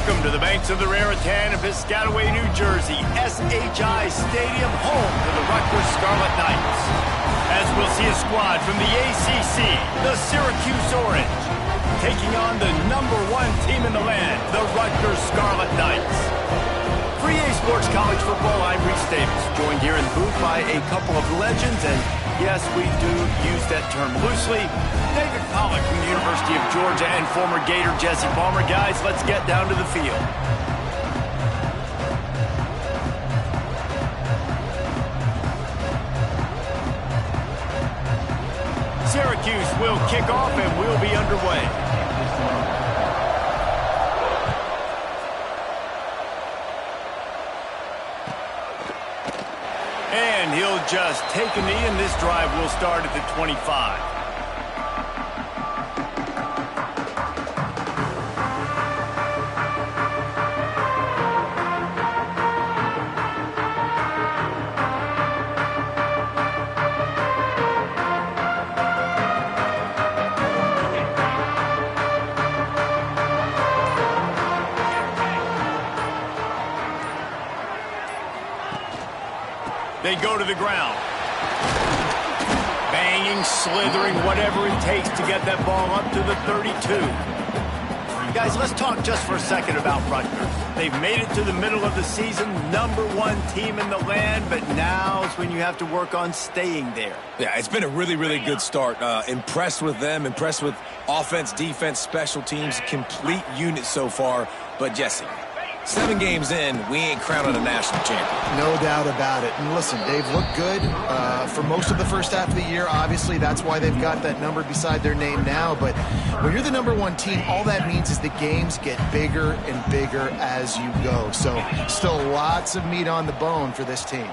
Welcome to the banks of the Raritan of Piscataway, New Jersey, SHI Stadium, home to the Rutgers Scarlet Knights. As we'll see a squad from the ACC, the Syracuse Orange, taking on the #1 team in the land, the Rutgers Scarlet Knights. For EA Sports College Football, I'm Reese Davis, joined here in the booth by a couple of legends, and yes, we do use that term loosely. David Pollack from the University of Georgia and former Gator Jesse Palmer. Guys, let's get down to the field. Syracuse will kick off and we'll be underway. And he'll just take a knee, and this drive will start at the 25. They go to the ground. Banging, slithering, whatever it takes to get that ball up to the 32. Guys, let's talk just for a second about Rutgers. They've made it to the middle of the season, #1 team in the land, but now's when you have to work on staying there. Yeah, it's been a really, really good start. Impressed with them, impressed with offense, defense, special teams, complete unit so far. But Jesse, 7 games in, we ain't crowned a national champion. No doubt about it. And listen, they've looked good for most of the first half of the year. Obviously, that's why they've got that number beside their name now. But when you're the #1 team, all that means is the games get bigger and bigger as you go. So still lots of meat on the bone for this team.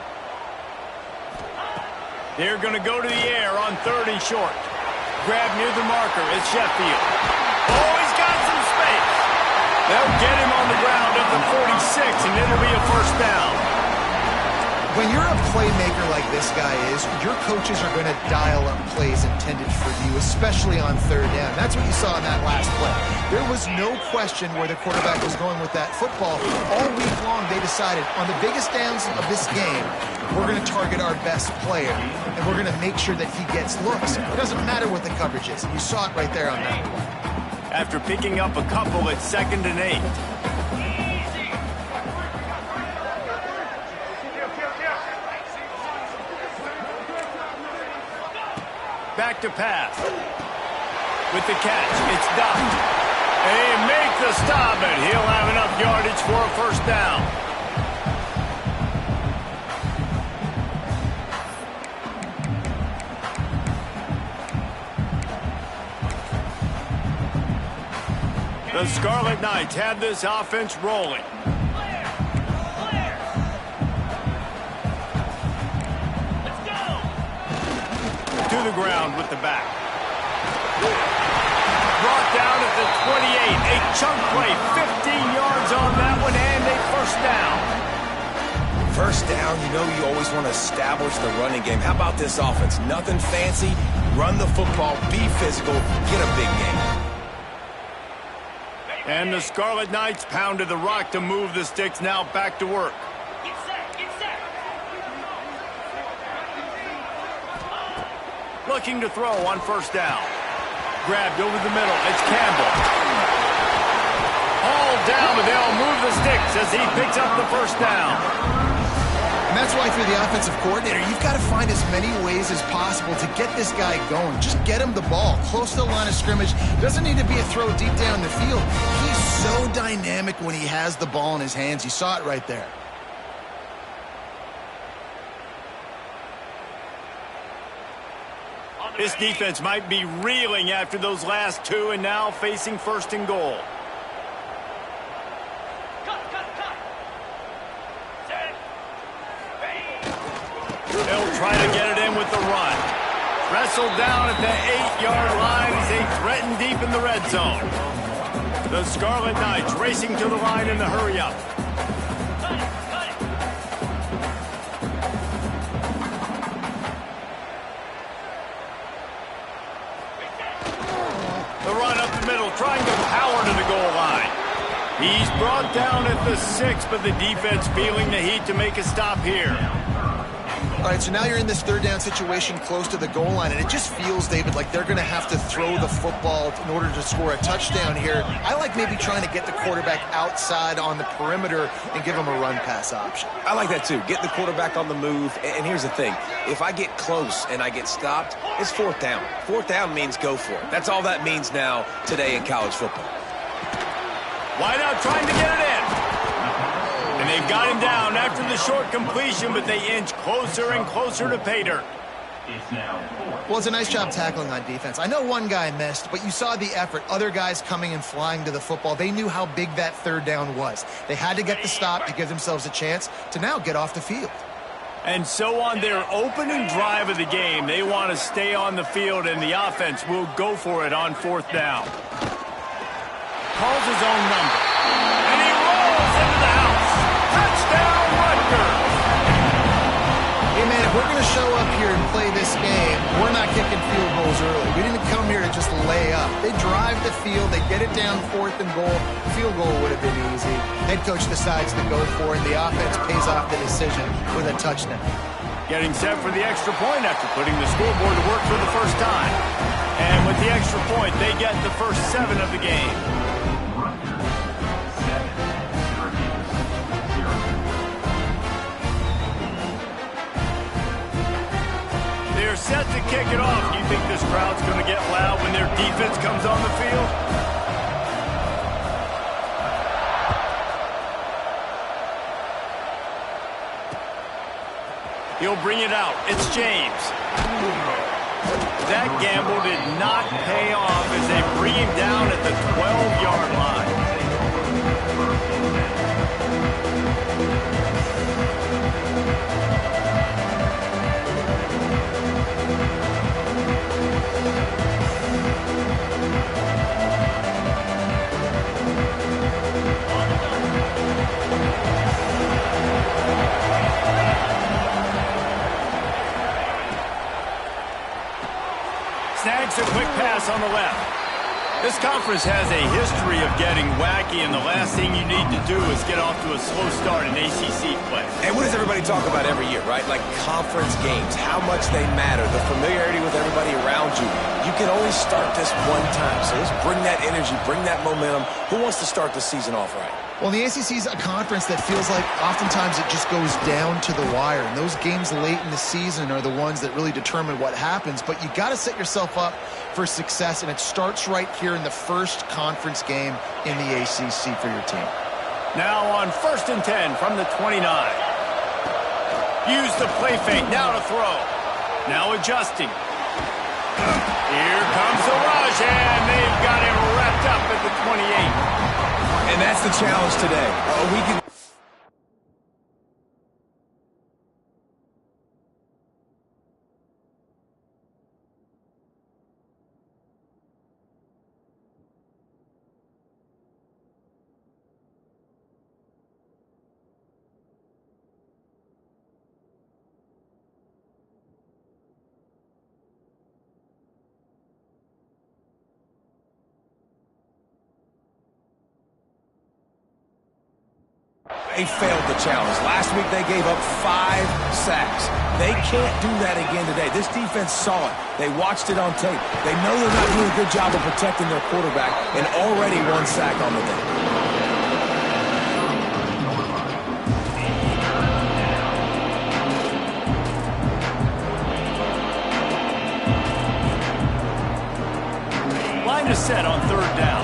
They're going to go to the air on 3rd and short. Grab near the marker. It's Sheffield. Oh, he's got some space. They'll get him on the ground at the 46, and it'll be a first down. When you're a playmaker like this guy is, your coaches are going to dial up plays intended for you, especially on 3rd down. That's what you saw in that last play. There was no question where the quarterback was going with that football. All week long, they decided on the biggest downs of this game, we're going to target our best player, and we're going to make sure that he gets looks. It doesn't matter what the coverage is. You saw it right there on that play. After picking up a couple, it's 2nd and 8. Back to pass. With the catch, it's Dodd. They make the stop, and he'll have enough yardage for a first down. The Scarlet Knights have this offense rolling. Let's go. To the ground with the back. Brought down at the 28. A chunk play, 15 yards on that one, and a first down. First down, you know you always want to establish the running game. How about this offense? Nothing fancy. Run the football, be physical, get a big game. And the Scarlet Knights pounded the rock to move the sticks, now back to work. Get set, get set. Looking to throw on first down. Grabbed over the middle, it's Campbell. Hauled down, but they'll move the sticks as he picks up the first down. And that's why, if you're the offensive coordinator, you've got to find as many ways as possible to get this guy going. Just get him the ball close to the line of scrimmage. Doesn't need to be a throw deep down the field. He's so dynamic when he has the ball in his hands. You saw it right there. This defense might be reeling after those last 2 and now facing 1st and goal. They'll try to get it in with the run. Wrestled down at the 8-yard line as they threaten deep in the red zone. The Scarlet Knights racing to the line in the hurry-up. The run up the middle, trying to power to the goal line. He's brought down at the 6, but the defense feeling the heat to make a stop here. All right, so now you're in this third down situation close to the goal line, and it just feels, David, like they're going to have to throw the football in order to score a touchdown here. I like maybe trying to get the quarterback outside on the perimeter and give him a run-pass option. I like that, too. Get the quarterback on the move. And here's the thing. If I get close and I get stopped, it's fourth down. Fourth down means go for it. That's all that means now today in college football. Wide out trying to get it in. And they've got him down after the short completion, but they inch closer and closer to pay dirt. Well, it's a nice job tackling on defense. I know one guy missed, but you saw the effort. Other guys coming and flying to the football. They knew how big that third down was. They had to get the stop to give themselves a chance to now get off the field. And so on their opening drive of the game, they want to stay on the field, and the offense will go for it on fourth down. Calls his own number. And he rolls into the house. Touchdown, Rutgers! Hey, man, if we're going to show up here and play this game, we're not kicking field goals early. We didn't come here to just lay up. They drive the field. They get it down fourth and goal. Field goal would have been easy. Head coach decides to go for it, and the offense pays off the decision with a touchdown. Getting set for the extra point after putting the scoreboard to work for the first time. And with the extra point, they get the first 7 of the game. They're set to kick it off. Do you think this crowd's going to get loud when their defense comes on the field? He'll bring it out. It's James. That gamble did not pay off as they bring him down at the 12-yard line. Snags a quick pass on the left. This conference has a history of getting wacky, and the last thing you need to do is get off to a slow start in ACC play. And what does everybody talk about every year, right? Like conference games, how much they matter, the familiarity with everybody around you. You can only start this one time, so let's bring that energy, bring that momentum. Who wants to start the season off right? Well, the ACC is a conference that feels like oftentimes it just goes down to the wire. And those games late in the season are the ones that really determine what happens. But you got to set yourself up for success, and it starts right here in the first conference game in the ACC for your team. Now on 1st and 10 from the 29. Use the play fake, now to throw. Now adjusting. Here comes the rush, and they've got him wrapped up at the 28. And that's the challenge today. We can... They failed the challenge. Last week they gave up 5 sacks. They can't do that again today. This defense saw it. They watched it on tape. They know they're not doing a good job of protecting their quarterback, and already 1 sack on the day. Line is set on 3rd down.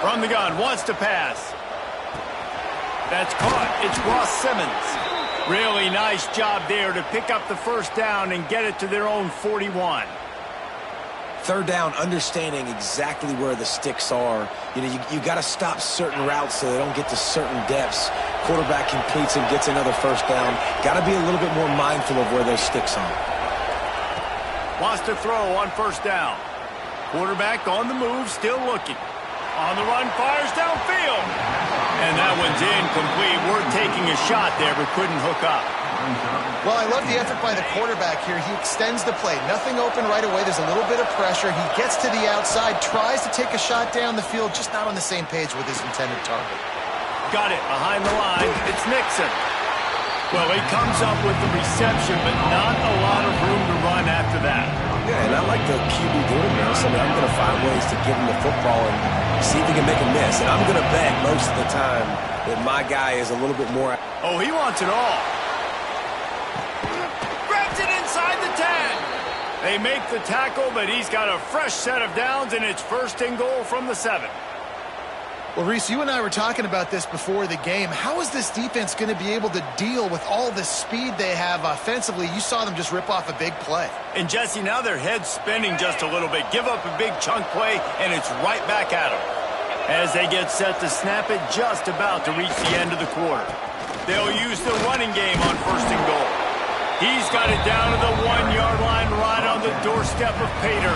From the gun, wants to pass. That's caught. It's Ross Simmons. Really nice job there to pick up the first down and get it to their own 41. 3rd down, understanding exactly where the sticks are. You know, you got to stop certain routes so they don't get to certain depths. Quarterback completes and gets another first down. Got to be a little bit more mindful of where those sticks are. Wants to throw on 1st down. Quarterback on the move, still looking. On the run, fires downfield. And that one's incomplete. We're taking a shot there, but couldn't hook up. Well, I love the effort by the quarterback here. He extends the play. Nothing open right away. There's a little bit of pressure. He gets to the outside, tries to take a shot down the field, just not on the same page with his intended target. Got it behind the line. It's Nixon. Well, he comes up with the reception, but not a lot of room to run after that. Yeah, and I like the QB doing this. I mean, I'm going to find ways to give him the football and see if he can make a miss. And I'm going to bet most of the time that my guy is a little bit more... Oh, he wants it all. Grabs it inside the 10. They make the tackle, but he's got a fresh set of downs, and it's 1st and goal from the 7. Well, Reese, you and I were talking about this before the game. How is this defense going to be able to deal with all the speed they have offensively? You saw them just rip off a big play. And, Jesse, now their head's spinning just a little bit. Give up a big chunk play, and it's right back at them. As they get set to snap it, just about to reach the end of the quarter. They'll use the running game on 1st and goal. He's got it down to the 1-yard line right on the doorstep of Pater.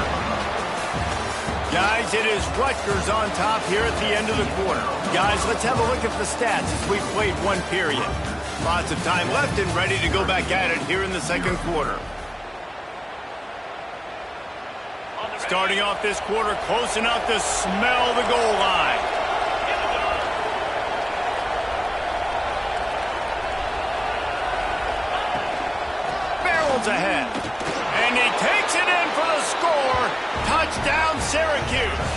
Guys, it is Rutgers on top here at the end of the quarter. Guys, let's have a look at the stats as we've played 1 period. Lots of time left and ready to go back at it here in the 2nd quarter. Starting off this quarter close enough to smell the goal line. Barrels ahead. And he takes it in for the score. Touchdown, Syracuse.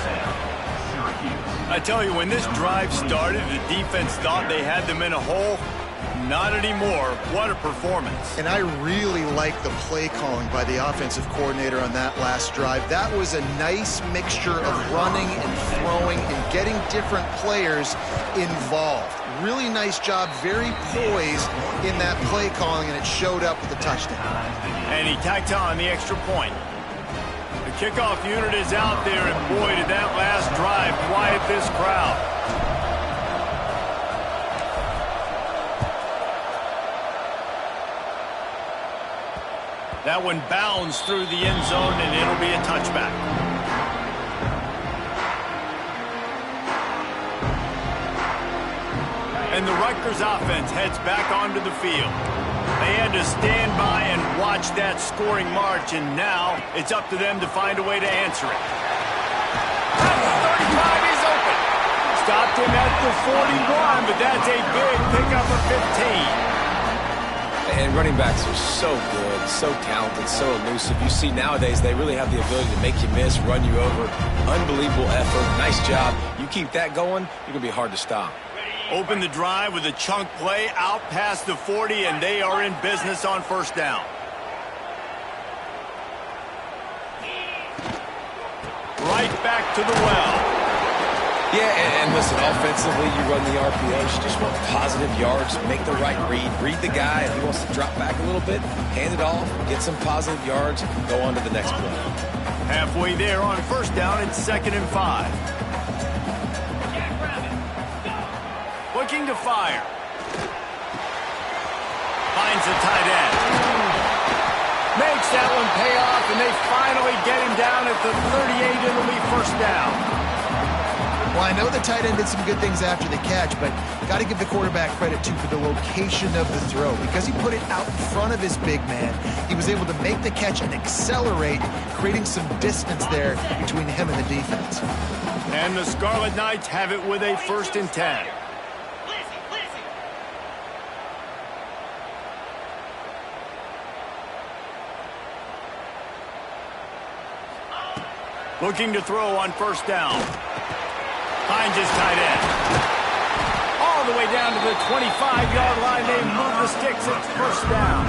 I tell you, when this drive started, the defense thought they had them in a hole. Not anymore. What a performance. And I really like the play calling by the offensive coordinator on that last drive. That was a nice mixture of running and throwing and getting different players involved. Really nice job, very poised in that play calling, and it showed up with a touchdown. And he tacked on the extra point. The kickoff unit is out there, and boy, did that last drive quiet this crowd. That one bounds through the end zone, and it'll be a touchback. And the Rutgers offense heads back onto the field. They had to stand by and watch that scoring march, and now it's up to them to find a way to answer it. At the 35, he's open. Stopped him at the 41, but that's a big pickup of 15. And running backs are so good, so talented, so elusive. You see nowadays they really have the ability to make you miss, run you over. Unbelievable effort. Nice job. You keep that going, you're going to be hard to stop. Open the drive with a chunk play out past the 40, and they are in business on 1st down. Right back to the well. Yeah, and listen, offensively, you run the RPOs. You just want positive yards, make the right read the guy. If he wants to drop back a little bit, hand it off, get some positive yards, go on to the next play. Halfway there on 1st down, it's 2nd and 5. Looking to fire. Finds the tight end. Makes that one pay off, and they finally get him down at the 38. It'll be 1st down. Well, I know the tight end did some good things after the catch, but got to give the quarterback credit, too, for the location of the throw. Because he put it out in front of his big man, he was able to make the catch and accelerate, creating some distance there between him and the defense. And the Scarlet Knights have it with a 1st and 10. Looking to throw on 1st down. Finds his tight end. All the way down to the 25-yard line. They move the sticks. It's 1st down.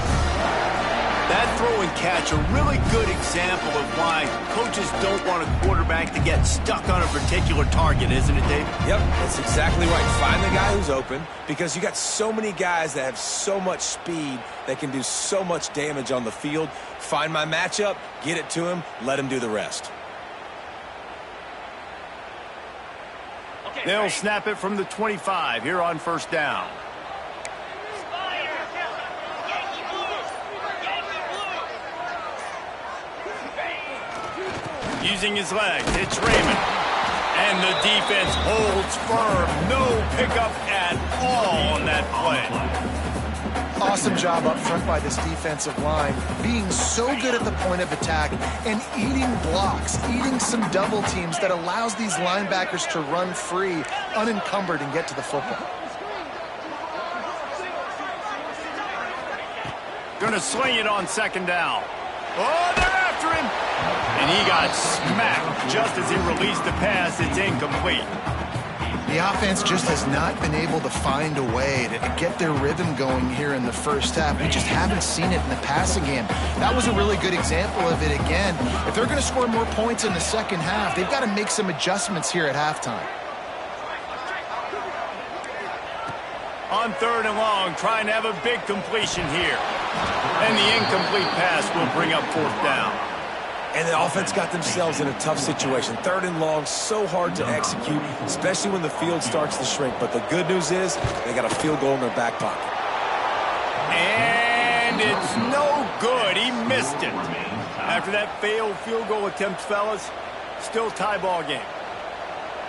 That throw and catch, a really good example of why coaches don't want a quarterback to get stuck on a particular target, isn't it, Dave? Yep, that's exactly right. Find the guy who's open, because you got so many guys that have so much speed that can do so much damage on the field. Find my matchup, get it to him, let him do the rest. They'll snap it from the 25 here on 1st down. Using his legs, it's Raymond. And the defense holds firm. No pickup at all on that play. Awesome job up front by this defensive line, being so good at the point of attack and eating blocks, eating some double teams that allows these linebackers to run free, unencumbered, and get to the football. Gonna sling it on second down. Oh, they're after him! And he got smacked just as he released the pass. It's incomplete. The offense just has not been able to find a way to get their rhythm going here in the first half. We just haven't seen it in the passing game. That was a really good example of it again. If they're going to score more points in the second half, they've got to make some adjustments here at halftime. On third and long, trying to have a big completion here. And the incomplete pass will bring up fourth down. And the offense got themselves in a tough situation. Third and long, so hard to execute, especially when the field starts to shrink. But the good news is they got a field goal in their back pocket. And it's no good. He missed it. After that failed field goal attempt, fellas, still tie ball game.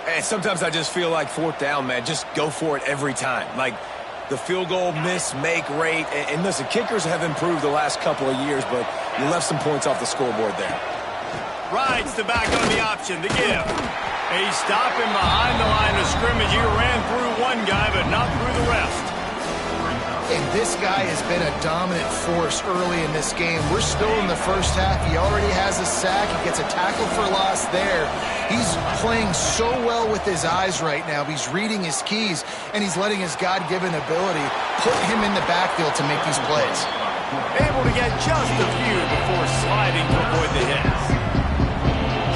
And sometimes I just feel like fourth down, man, just go for it every time. Like the field goal miss, make rate. And listen, kickers have improved the last couple of years, but you left some points off the scoreboard there. Rides the back on the option, the give. He's stopping behind the line of scrimmage. He ran through one guy, but not through the rest. And this guy has been a dominant force early in this game. We're still in the first half. He already has a sack. He gets a tackle for loss there. He's playing so well with his eyes right now. He's reading his keys, and he's letting his God-given ability put him in the backfield to make these plays. Able to get just a few before sliding to avoid the hits.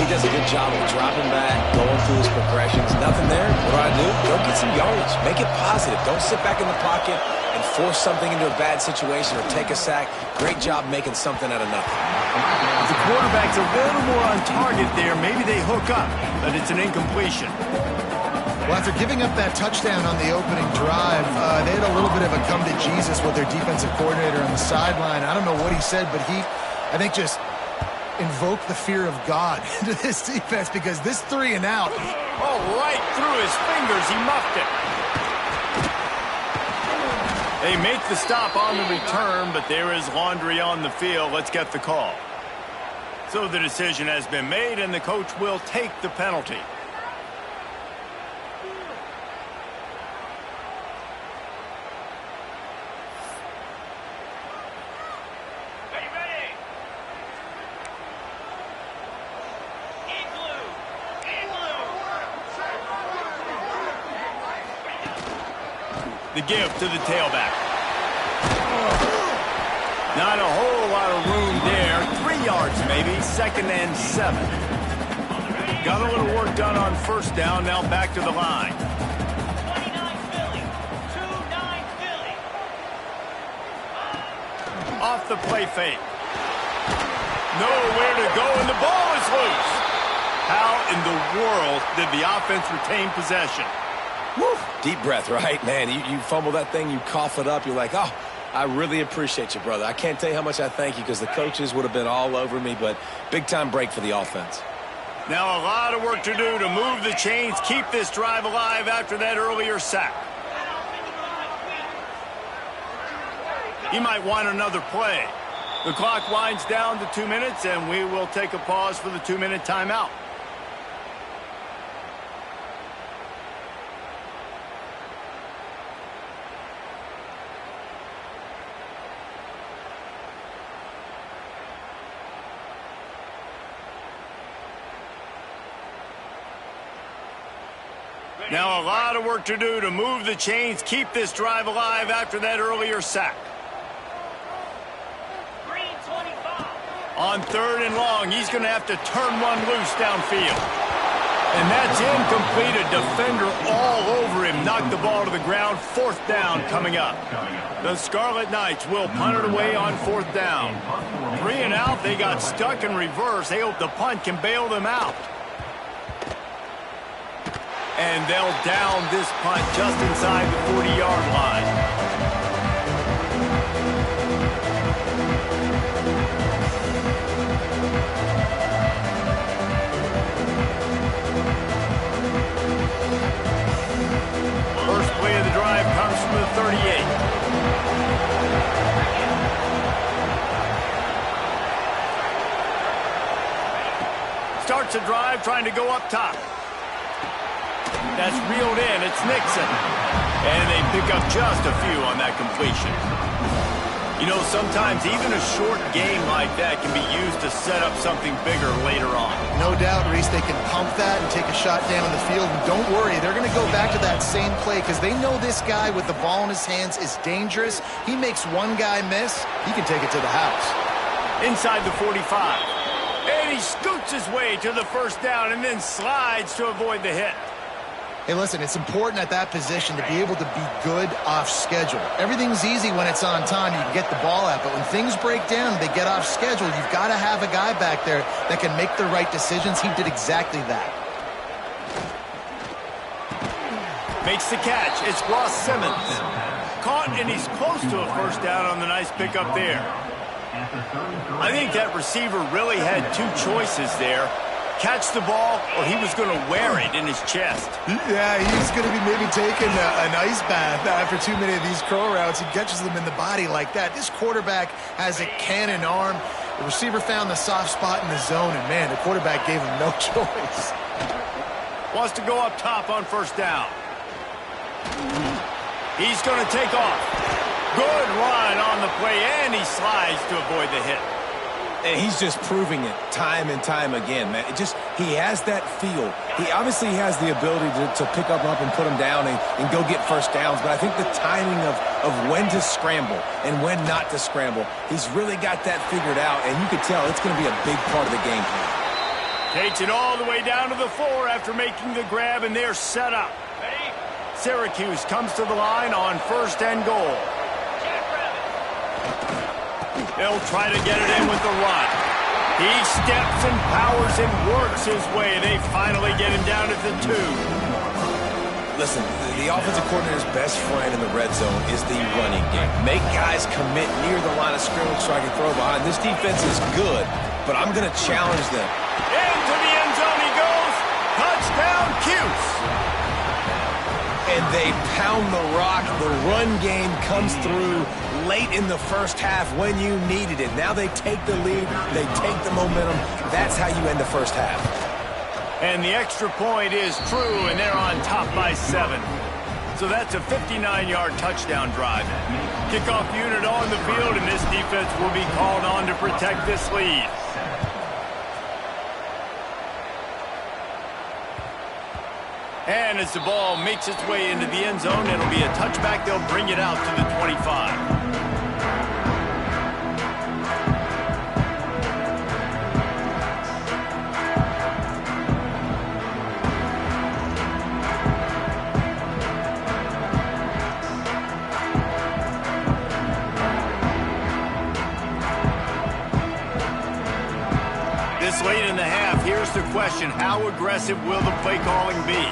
He does a good job of dropping back, going through his progressions. Nothing there. What do? Go get some yardage. Make it positive. Don't sit back in the pocket and force something into a bad situation or take a sack. Great job making something out of nothing. If the quarterback's a little more on target there, maybe they hook up, but it's an incompletion. Well, after giving up that touchdown on the opening drive, they had a little bit of a come to Jesus with their defensive coordinator on the sideline. I don't know what he said, but he, I think, just invoked the fear of God into this defense because this 3 and out. Oh, right through his fingers. He muffed it. They make the stop on the return, but there is laundry on the field. Let's get the call. So the decision has been made, and the coach will take the penalty. The give to the tailback. Not a whole lot of room there. 3 yards maybe. Second and 7. Got a little work done on first down. Now back to the line. 29 Philly. 2-9 Philly. Off the play fake. Nowhere to go, and the ball is loose. How in the world did the offense retain possession? Woo. Deep breath, right? Man, you fumble that thing, you cough it up, you're like, oh, I really appreciate you, brother. I can't tell you how much I thank you because the coaches would have been all over me, but big-time break for the offense. Now a lot of work to do to move the chains, keep this drive alive after that earlier sack. He might want another play. The clock winds down to 2 minutes, and we will take a pause for the 2-minute timeout. Now a lot of work to do to move the chains, keep this drive alive after that earlier sack. Green 25. On third and long, he's going to have to turn one loose downfield. And that's incomplete. A defender all over him. Knocked the ball to the ground. Fourth down coming up. The Scarlet Knights will punt it away on fourth down. 3 and out. They got stuck in reverse. They hope the punt can bail them out. And they'll down this punt just inside the 40-yard line. First play of the drive comes from the 38. starts a drive trying to go up top. That's reeled in. It's Nixon. And they pick up just a few on that completion. You know, sometimes even a short game like that can be used to set up something bigger later on. No doubt, Reese, they can pump that and take a shot down the field. And don't worry, they're going to go back to that same play because they know this guy with the ball in his hands is dangerous. He makes one guy miss, he can take it to the house. Inside the 45. And he scoots his way to the first down and then slides to avoid the hit. Hey, listen, it's important at that position to be able to be good off schedule. Everything's easy when it's on time. You can get the ball out. But when things break down, they get off schedule. You've got to have a guy back there that can make the right decisions. He did exactly that. Makes the catch. It's Ross Simmons. Caught, and he's close to a first down on the nice pickup there. I think that receiver really had two choices there. Catch the ball, or he was going to wear it in his chest. Yeah, he's going to be maybe taking an ice bath after too many of these curl routes. He catches them in the body like that. This quarterback has a cannon arm. The receiver found the soft spot in the zone, and, man, the quarterback gave him no choice. Wants to go up top on first down. He's going to take off. Good run on the play, and he slides to avoid the hit. And he's just proving it time and time again, man. He has that feel. He obviously has the ability to pick up and put him down and go get first downs. But I think the timing of when to scramble and when not to scramble, he's really got that figured out. And you can tell it's going to be a big part of the game plan. Takes it all the way down to the 4 after making the grab, and they're set up. Syracuse comes to the line on first and goal. They'll try to get it in with the run. He steps and powers and works his way. They finally get him down at the 2. Listen, the offensive coordinator's best friend in the red zone is the running game. Make guys commit near the line of scrimmage so I can throw behind. This defense is good, but I'm going to challenge them. Into the end zone he goes. Touchdown, Cuse. And they pound the rock. The run game comes through late in the first half when you needed it. Now they take the lead. They take the momentum. That's how you end the first half. And the extra point is true, and they're on top by 7. So that's a 59-yard touchdown drive. Kickoff unit on the field, and this defense will be called on to protect this lead. And as the ball makes its way into the end zone, it'll be a touchback. They'll bring it out to the 25. This late in the half, here's the question. How aggressive will the play calling be?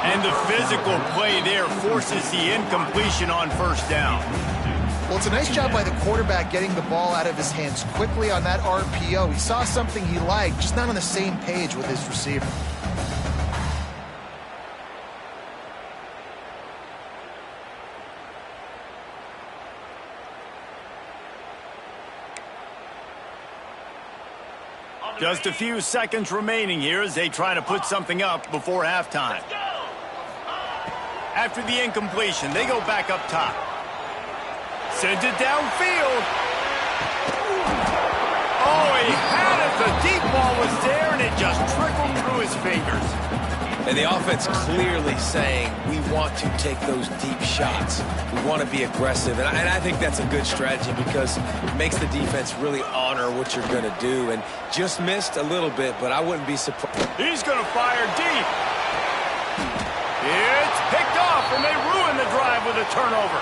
And the physical play there forces the incompletion on first down. Well, it's a nice job by the quarterback getting the ball out of his hands quickly on that RPO. He saw something he liked, just not on the same page with his receiver. Just a few seconds remaining here as they try to put something up before halftime. After the incompletion, they go back up top. Sends it downfield. Oh, he had it. The deep ball was there, and it just trickled through his fingers. And the offense clearly saying, we want to take those deep shots. We want to be aggressive. And I think that's a good strategy because it makes the defense really honor what you're going to do. And just missed a little bit, but I wouldn't be surprised. He's going to fire deep. It's picked off, and they ruin the drive with a turnover.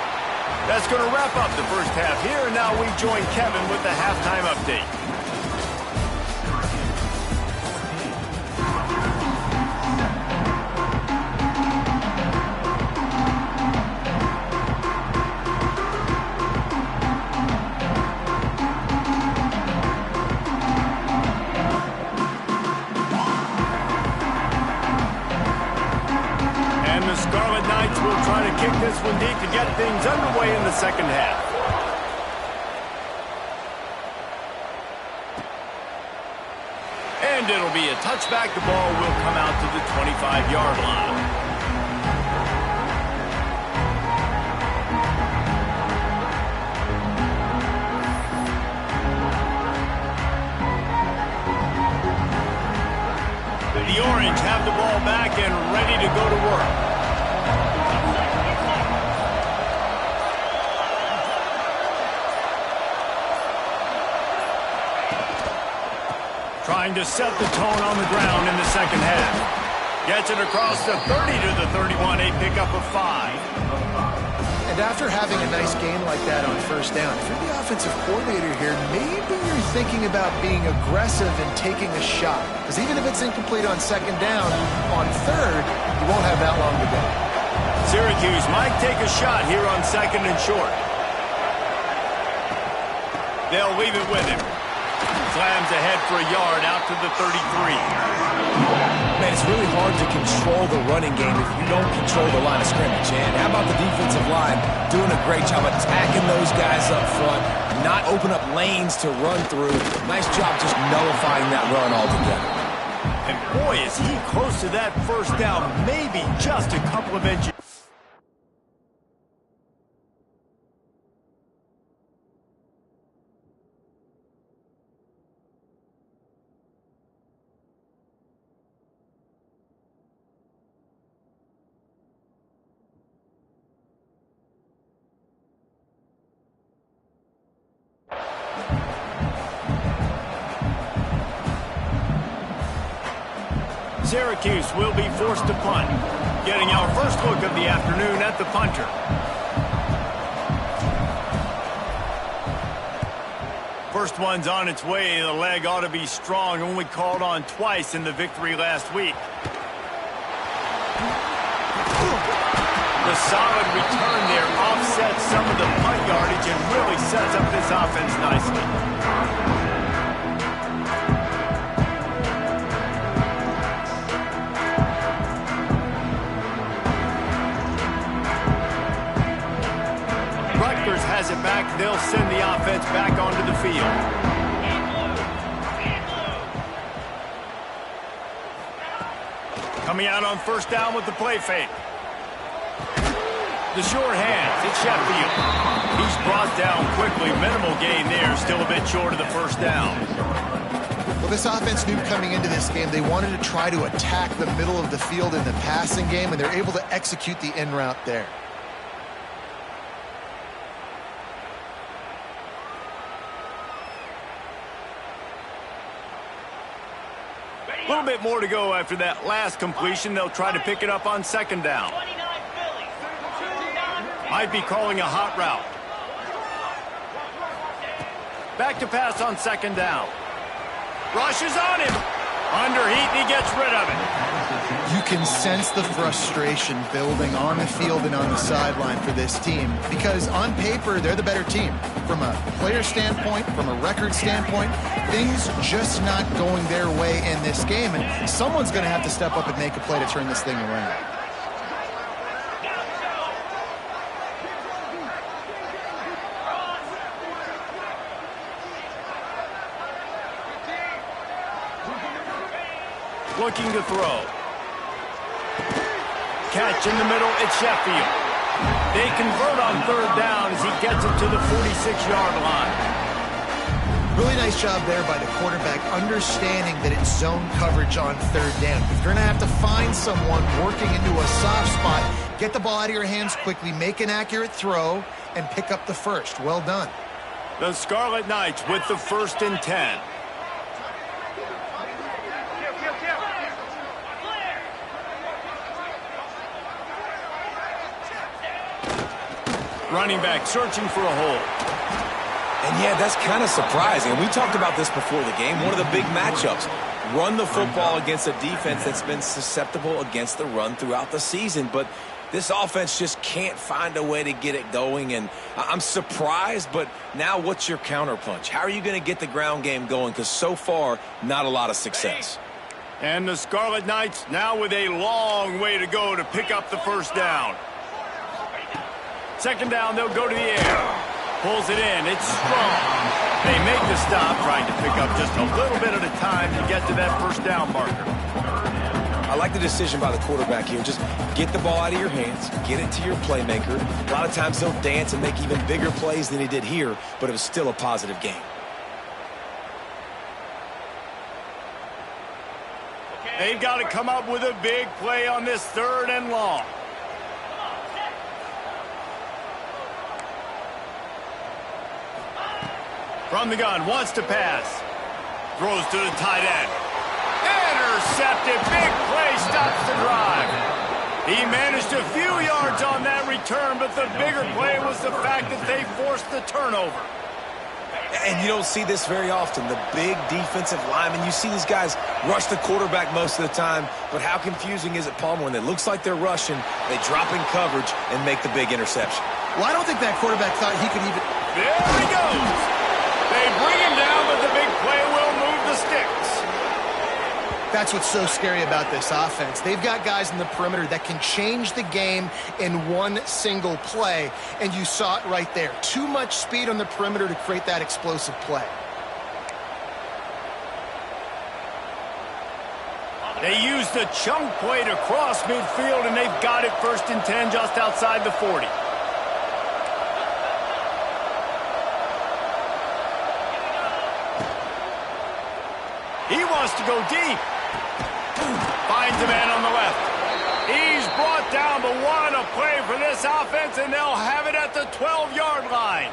That's going to wrap up the first half here, and now we join Kevin with the halftime update. Will try to kick this one deep to get things underway in the second half. And it'll be a touchback. The ball will come out to the 25-yard line. The Orange have the ball back and ready to go to work. Trying to set the tone on the ground in the second half. Gets it across the 30 to the 31, a pickup of 5. And after having a nice game like that on first down, if you're the offensive coordinator here, maybe you're thinking about being aggressive and taking a shot. Because even if it's incomplete on second down, on third, you won't have that long to go. Syracuse might take a shot here on second and short. They'll leave it with him. Slams ahead for a yard out to the 33. Man, it's really hard to control the running game if you don't control the line of scrimmage. And how about the defensive line doing a great job attacking those guys up front, not open up lanes to run through. Nice job just nullifying that run altogether. And boy, is he close to that first down, maybe just a couple of inches. Syracuse will be forced to punt. Getting our first look of the afternoon at the punter. First one's on its way. The leg ought to be strong. Only called on twice in the victory last week. The solid return there offsets some of the punt yardage and really sets up this offense nicely. Rutgers has it back. They'll send the offense back onto the field. Coming out on first down with the play fake. The short hands, it's Sheffield. He's brought down quickly. Minimal gain there, still a bit short of the first down. Well, this offense knew coming into this game they wanted to try to attack the middle of the field in the passing game, and they're able to execute the in route there. A little bit more to go after that last completion. They'll try to pick it up on second down. Might be calling a hot route. Back to pass on second down. Rushes on him. Under heat, and he gets rid of it. You can sense the frustration building on the field and on the sideline for this team because on paper, they're the better team. From a player standpoint, from a record standpoint, things just not going their way in this game, and someone's going to have to step up and make a play to turn this thing around. Looking to throw. Catch in the middle, it's Sheffield. They convert on third down as he gets it to the 46-yard line. Really nice job there by the quarterback, understanding that it's zone coverage on third down. If you're going to have to find someone working into a soft spot, get the ball out of your hands quickly, make an accurate throw, and pick up the first. Well done. The Scarlet Knights with the 1st and 10. Running back searching for a hole. And yeah, that's kind of surprising. We talked about this before the game. One of the big matchups. Run the football against a defense that's been susceptible against the run throughout the season. But this offense just can't find a way to get it going. And I'm surprised, but now what's your counterpunch? How are you going to get the ground game going? Because so far, not a lot of success. And the Scarlet Knights now with a long way to go to pick up the first down. Second down, they'll go to the air. Pulls it in. It's strong. They make the stop, trying to pick up just a little bit at a time to get to that first down marker. I like the decision by the quarterback here. Just get the ball out of your hands, get it to your playmaker. A lot of times he'll dance and make even bigger plays than he did here, but it was still a positive game. They've got to come up with a big play on this third and long. From the gun, wants to pass. Throws to the tight end. Intercepted. Big play stops the drive. He managed a few yards on that return, but the bigger play was the fact that they forced the turnover. And you don't see this very often. The big defensive linemen, you see these guys rush the quarterback most of the time, but how confusing is it, Palmer, when it looks like they're rushing, they drop in coverage and make the big interception? Well, I don't think that quarterback thought he could even... There he goes. They bring him down, but the big play will move the sticks. That's what's so scary about this offense. They've got guys in the perimeter that can change the game in one single play, and you saw it right there. Too much speed on the perimeter to create that explosive play. They use the chunk play to cross midfield, and they've got it 1st and 10 just outside the 40. He wants to go deep. Finds a man on the left. He's brought down, but what a play for this offense, and they'll have it at the 12-yard line.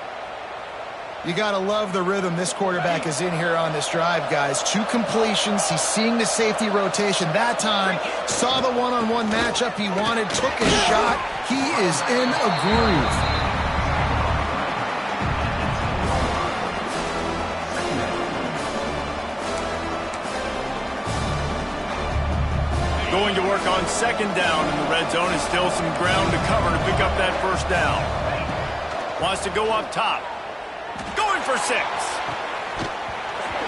You got to love the rhythm this quarterback is in here on this drive, guys. 2 completions. He's seeing the safety rotation that time. Saw the one-on-one matchup he wanted, took his shot. He is in a groove. Going to work on 2nd down in the red zone, and still some ground to cover to pick up that 1st down. Wants to go up top. Going for 6.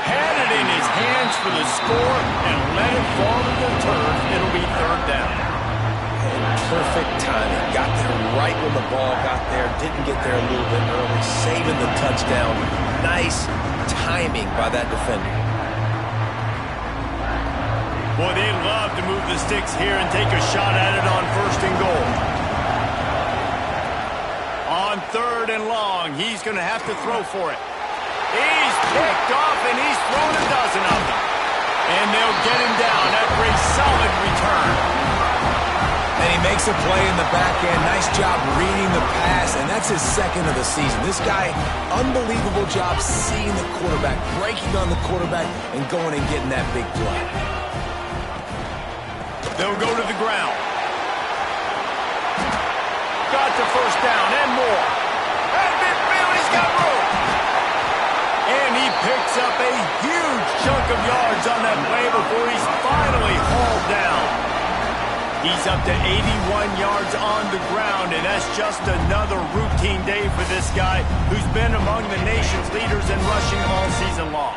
Had it in his hands for the score and let it fall to the turf. It'll be 3rd down. And perfect timing. Got there right when the ball got there. Didn't get there a little bit early. Saving the touchdown. Nice timing by that defender. Boy, they'd love to move the sticks here and take a shot at it on 1st and goal. On 3rd and long, he's going to have to throw for it. He's picked off, and he's thrown a dozen of them. And they'll get him down after a solid return. And he makes a play in the back end. Nice job reading the pass, and that's his 2nd of the season. This guy, unbelievable job seeing the quarterback, breaking on the quarterback, and going and getting that big play. They'll go to the ground. Got the 1st down and more. And McFeely's got room. And he picks up a huge chunk of yards on that play before he's finally hauled down. He's up to 81 yards on the ground, and that's just another routine day for this guy who's been among the nation's leaders in rushing all season long.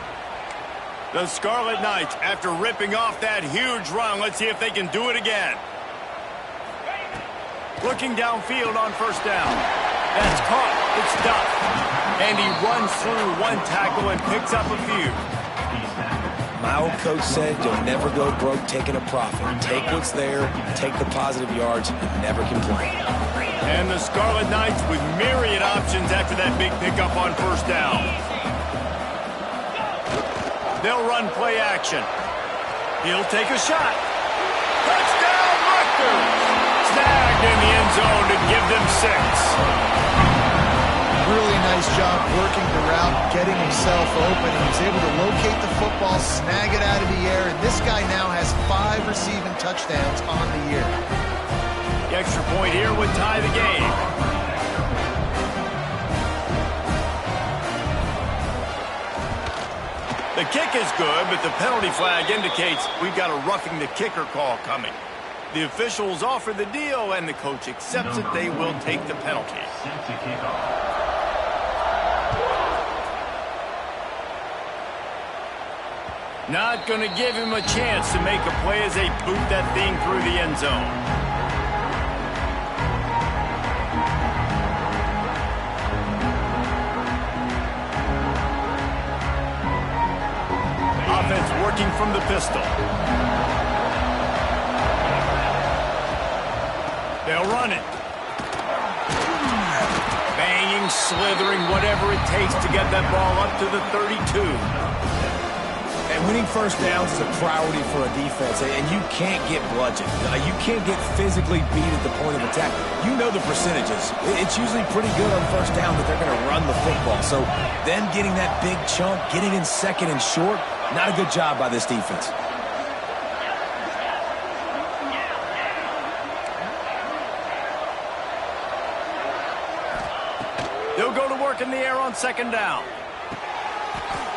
The Scarlet Knights, after ripping off that huge run, let's see if they can do it again. Looking downfield on 1st down. That's caught. It's Duff. And he runs through 1 tackle and picks up a few. My old coach said you'll never go broke taking a profit. Take what's there, take the positive yards, and never complain. And the Scarlet Knights with myriad options after that big pickup on 1st down. They'll run play action. He'll take a shot. Touchdown, Rutgers! Snagged in the end zone to give them 6. Really nice job working the route, getting himself open. He was able to locate the football, snag it out of the air, and this guy now has 5 receiving touchdowns on the year. The extra point here would tie the game. The kick is good, but the penalty flag indicates we've got a roughing the kicker call coming. The officials offer the deal, and the coach accepts it. They will take the penalty. Not going to give him a chance to make a play as they boot that thing through the end zone. working from the pistol. They'll run it. Banging, slithering, whatever it takes to get that ball up to the 32. And winning first downs is a priority for a defense, and you can't get bludgeoned. You can't get physically beat at the point of attack. You know the percentages. It's usually pretty good on first down that they're going to run the football. So them getting that big chunk, getting in second and short, not a good job by this defense. They'll go to work in the air on second down.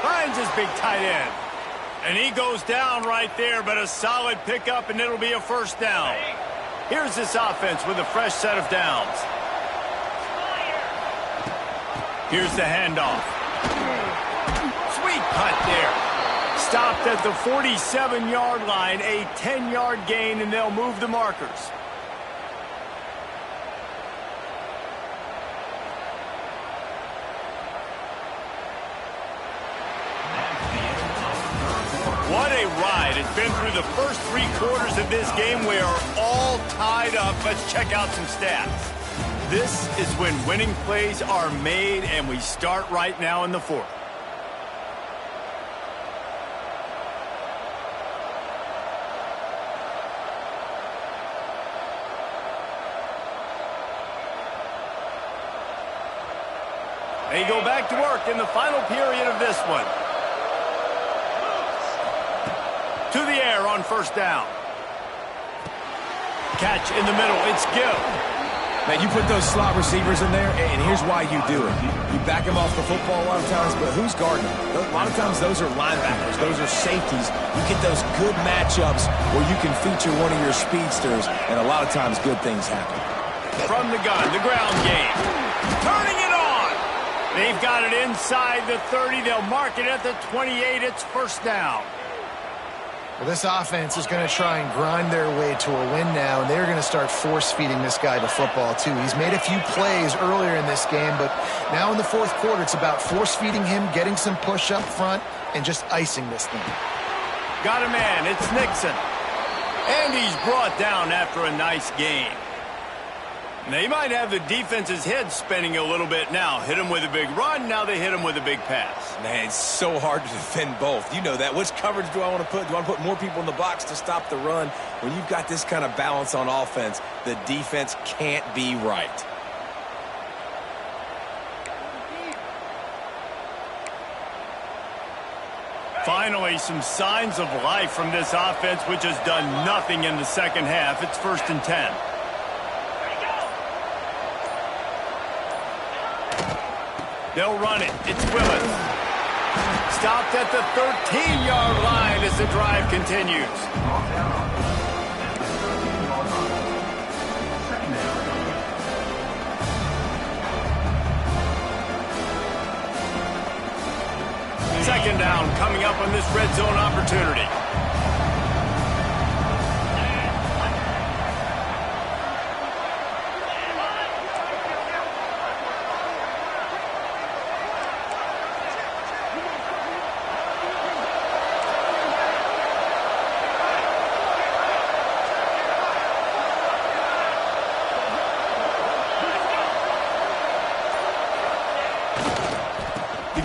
Finds his big tight end. And he goes down right there, but a solid pickup, and it'll be a first down. Here's this offense with a fresh set of downs. Here's the handoff. Sweet punt there. Stopped at the 47-yard line, a 10-yard gain, and they'll move the markers. What a ride. It's been through the first 3 quarters of this game. We are all tied up. Let's check out some stats. This is when winning plays are made, and we start right now in the 4th. They go back to work in the final period of this one. To the air on first down. Catch in the middle. It's Gill. Man, you put those slot receivers in there, and here's why you do it. You back them off the football a lot of times, but who's guarding them? A lot of times those are linebackers. Those are safeties. You get those good matchups where you can feature one of your speedsters, and a lot of times good things happen. From the gun, the ground game. Turning it on. They've got it inside the 30. They'll mark it at the 28. It's first down. Well, this offense is going to try and grind their way to a win now, and they're going to start force-feeding this guy the football, too. He's made a few plays earlier in this game, but now in the 4th quarter, it's about force-feeding him, getting some push up front, and just icing this thing. Got a man. It's Nixon. And he's brought down after a nice game. They might have the defense's head spinning a little bit now. Hit him with a big run, now they hit him with a big pass. Man, it's so hard to defend both. You know that. Which coverage do I want to put? Do I want to put more people in the box to stop the run? When you've got this kind of balance on offense, the defense can't be right. Finally, some signs of life from this offense, which has done nothing in the second half. It's 1st and 10. They'll run it. It's Willis. Stopped at the 13-yard line as the drive continues. Second down coming up on this red zone opportunity.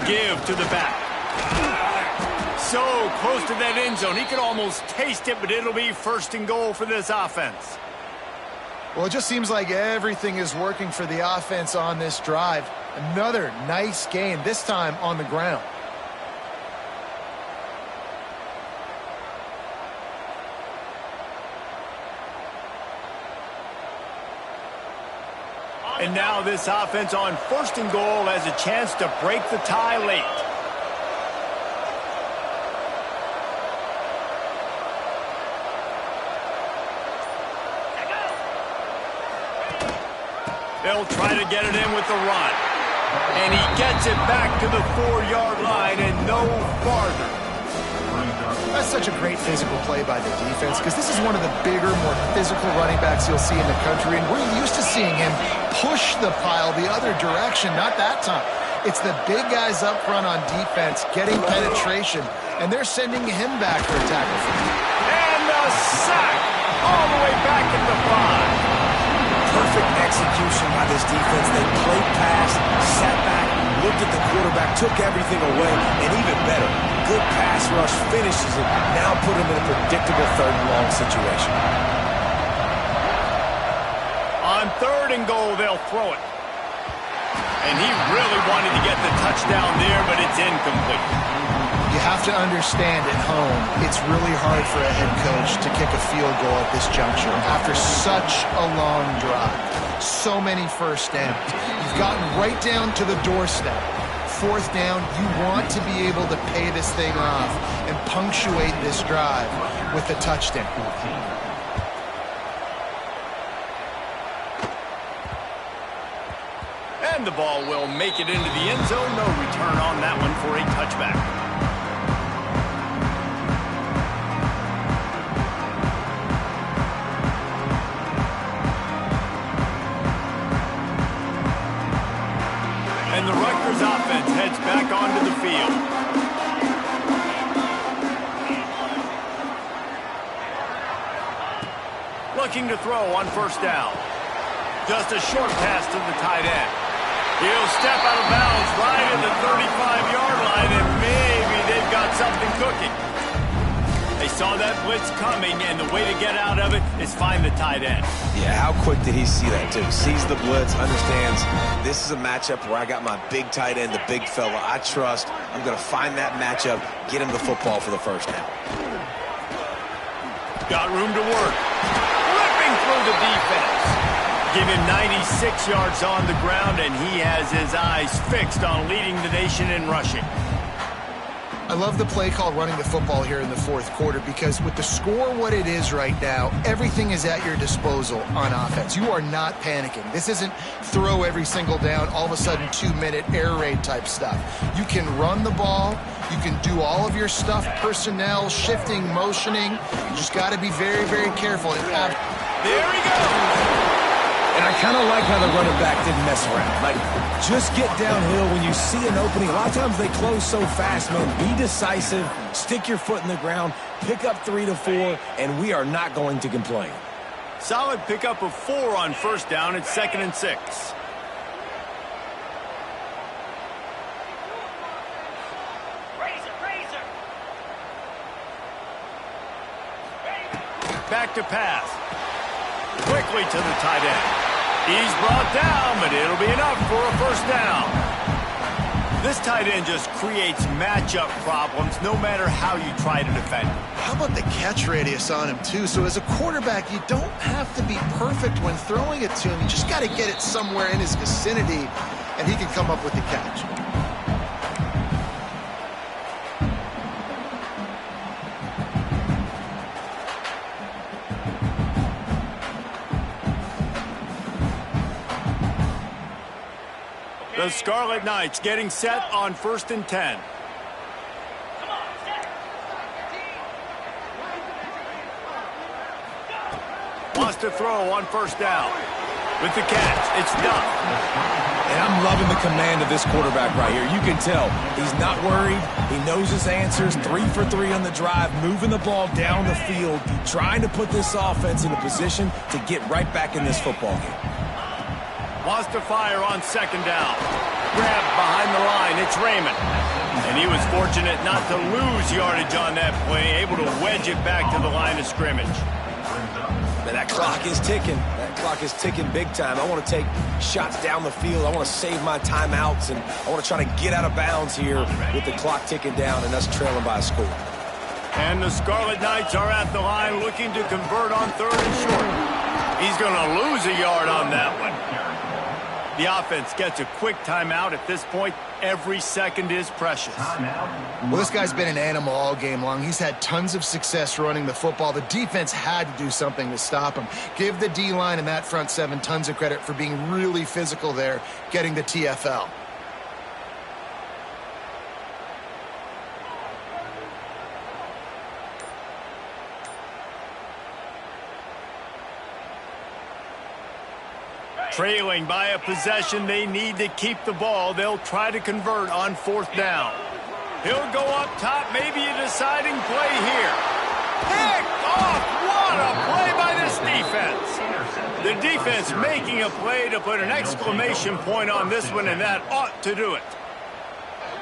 Give to the back. So close to that end zone. He could almost taste it, but it'll be 1st and goal for this offense. Well, it just seems like everything is working for the offense on this drive. Another nice gain, this time on the ground. And now this offense on 1st and goal has a chance to break the tie late. They'll try to get it in with the run. And he gets it back to the 4-yard line and no farther. That's such a great physical play by the defense because this is one of the bigger, more physical running backs you'll see in the country, and we're used to seeing him push the pile the other direction. Not that time. It's the big guys up front on defense getting penetration and they're sending him back for a tackle. And the sack all the way back at the 5. Perfect execution by this defense. They played pass, sat back, looked at the quarterback, took everything away, and even better, good pass rush finishes it. Now put him in a predictable 3rd and long situation. On 3rd and goal, they'll throw it. And he really wanted to get the touchdown there, but it's incomplete. You have to understand at home, it's really hard for a head coach to kick a field goal at this juncture after such a long drive. So many first downs. You've gotten right down to the doorstep. 4th down, you want to be able to pay this thing off and punctuate this drive with a touchdown. And the ball will make it into the end zone. No return on that one for a touchback. And the Rutgers offense heads back onto the field. Looking to throw on 1st down. Just a short pass to the tight end. He'll step out of bounds right at the 35-yard line, and maybe they've got something cooking. They saw that blitz coming, and the way to get out of it is find the tight end. Yeah, how quick did he see that, too? Sees the blitz, understands this is a matchup where I got my big tight end, the big fella I trust. I'm going to find that matchup, get him the football for the 1st down. Got room to work. Ripping through the defense. Give him 96 yards on the ground, and he has his eyes fixed on leading the nation in rushing. I love the play call running the football here in the 4th quarter because with the score what it is right now, everything is at your disposal on offense. You are not panicking. This isn't throw every single down, all of a sudden 2-minute air raid type stuff. You can run the ball. You can do all of your stuff, personnel, shifting, motioning. You just got to be very, very careful. There he goes. And I kind of like how the running back didn't mess around. Like, just get downhill when you see an opening. A lot of times they close so fast, man. Be decisive, stick your foot in the ground, pick up 3 to 4, and we are not going to complain. Solid pickup of 4 on 1st down. It's 2nd and 6. Back to pass. Quickly to the tight end. He's brought down, but it'll be enough for a 1st down. This tight end just creates matchup problems no matter how you try to defend. How about the catch radius on him, too? So as a quarterback, you don't have to be perfect when throwing it to him. You just got to get it somewhere in his vicinity, and he can come up with the catch. The Scarlet Knights getting set on 1st and 10. Wants to throw on 1st down. With the catch, it's done. And I'm loving the command of this quarterback right here. You can tell he's not worried. He knows his answers. 3 for 3 on the drive, moving the ball down the field, trying to put this offense in a position to get right back in this football game. Wants to fire on 2nd down. Grabbed behind the line. It's Raymond. And he was fortunate not to lose yardage on that play, able to wedge it back to the line of scrimmage. But that clock is ticking. That clock is ticking big time. I want to take shots down the field. I want to save my timeouts, and I want to try to get out of bounds here with the clock ticking down and us trailing by a score. And the Scarlet Knights are at the line looking to convert on 3rd and short. He's going to lose a yard on that one. The offense gets a quick timeout at this point. Every second is precious. Well, this guy's been an animal all game long. He's had tons of success running the football. The defense had to do something to stop him. Give the D-line and that front 7 tons of credit for being really physical there, getting the TFL. Trailing by a possession, they need to keep the ball. They'll try to convert on 4th down. He'll go up top, maybe a deciding play here. Picked off! What a play by this defense! The defense making a play to put an exclamation point on this one, and that ought to do it.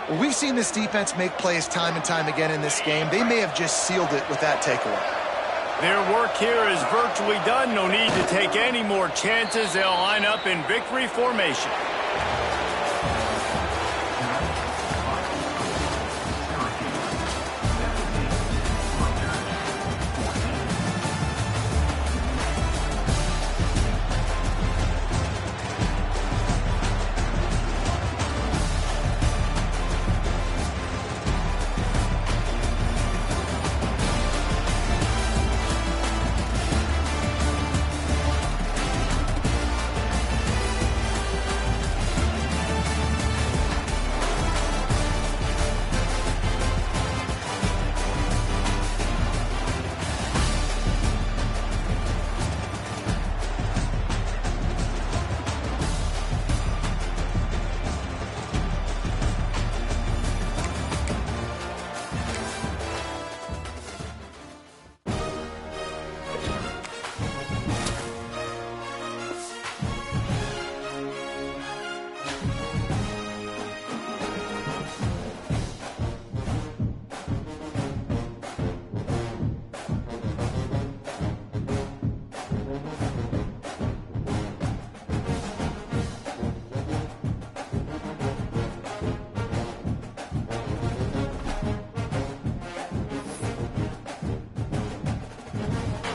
Well, we've seen this defense make plays time and time again in this game. They may have just sealed it with that takeaway. Their work here is virtually done. No need to take any more chances. They'll line up in victory formation.